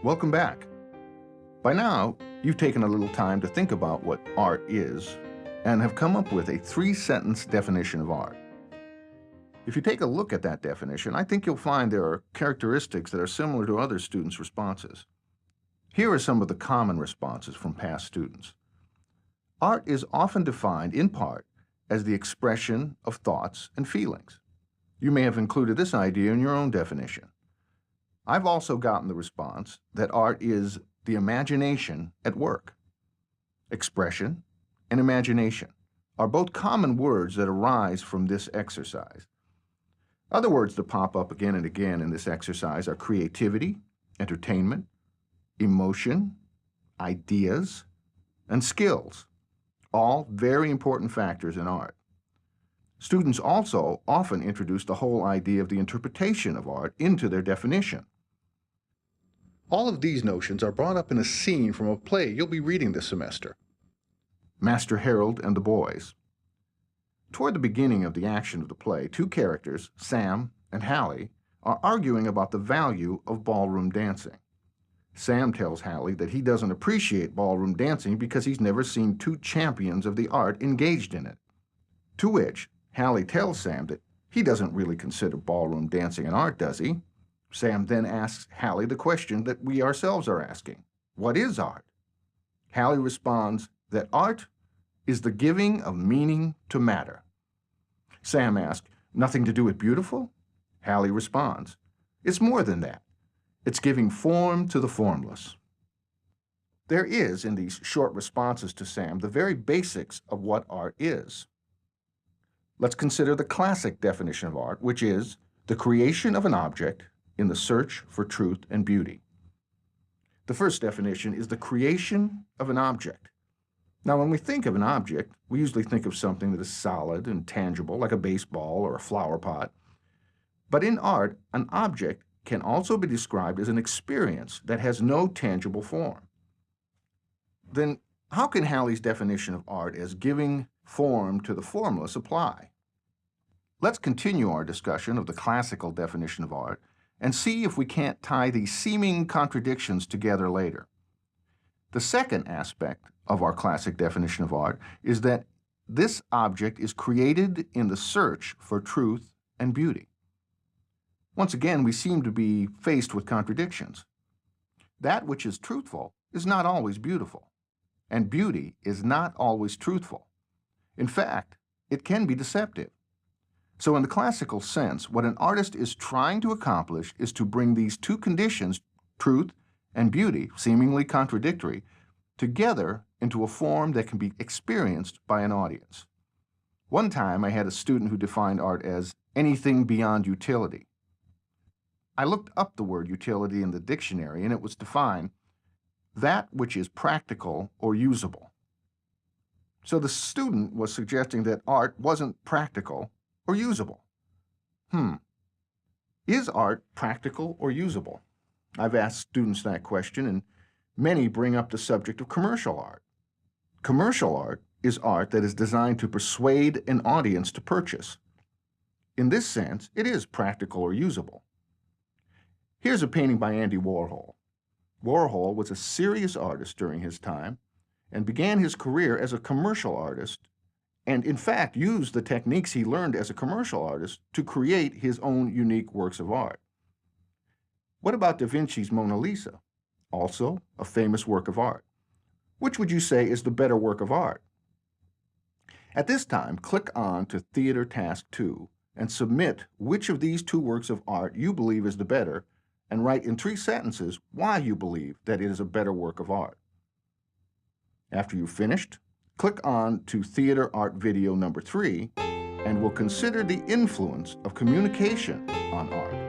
Welcome back. By now, you've taken a little time to think about what art is and have come up with a 3-sentence definition of art. If you take a look at that definition, I think you'll find there are characteristics that are similar to other students' responses. Here are some of the common responses from past students. Art is often defined, in part, as the expression of thoughts and feelings. You may have included this idea in your own definition. I've also gotten the response that art is the imagination at work. Expression and imagination are both common words that arise from this exercise. Other words that pop up again and again in this exercise are creativity, entertainment, emotion, ideas, and skills, all very important factors in art. Students also often introduce the whole idea of the interpretation of art into their definition. All of these notions are brought up in a scene from a play you'll be reading this semester, Master Harold and the Boys. Toward the beginning of the action of the play, two characters, Sam and Hallie, are arguing about the value of ballroom dancing. Sam tells Hallie that he doesn't appreciate ballroom dancing because he's never seen two champions of the art engaged in it. To which Hallie tells Sam that he doesn't really consider ballroom dancing an art, does he? Sam then asks Hallie the question that we ourselves are asking: what is art? Hallie responds that art is the giving of meaning to matter. Sam asks, nothing to do with beautiful? Hallie responds, it's more than that. It's giving form to the formless. There is, in these short responses to Sam, the very basics of what art is. Let's consider the classic definition of art, which is the creation of an object in the search for truth and beauty. The first definition is the creation of an object. Now, when we think of an object, we usually think of something that is solid and tangible, like a baseball or a flower pot. But in art, an object can also be described as an experience that has no tangible form. Then, how can Hallie's definition of art as giving form to the formless apply? Let's continue our discussion of the classical definition of art and see if we can't tie these seeming contradictions together later. The second aspect of our classic definition of art is that this object is created in the search for truth and beauty. Once again, we seem to be faced with contradictions. That which is truthful is not always beautiful, and beauty is not always truthful. In fact, it can be deceptive. So in the classical sense, what an artist is trying to accomplish is to bring these two conditions, truth and beauty, seemingly contradictory, together into a form that can be experienced by an audience. One time I had a student who defined art as anything beyond utility. I looked up the word utility in the dictionary, and it was defined that which is practical or usable. So the student was suggesting that art wasn't practical or usable. Is art practical or usable? I've asked students that question, and many bring up the subject of commercial art. Commercial art is art that is designed to persuade an audience to purchase. In this sense, it is practical or usable. Here's a painting by Andy Warhol. Warhol was a serious artist during his time and began his career as a commercial artist, and in fact used the techniques he learned as a commercial artist to create his own unique works of art. What about Da Vinci's Mona Lisa? Also a famous work of art. Which would you say is the better work of art? At this time, click on to Theater Task 2 and submit which of these two works of art you believe is the better, and write in 3 sentences why you believe that it is a better work of art. After you've finished, click on to Theater Art Video number 3, and we'll consider the influence of communication on art.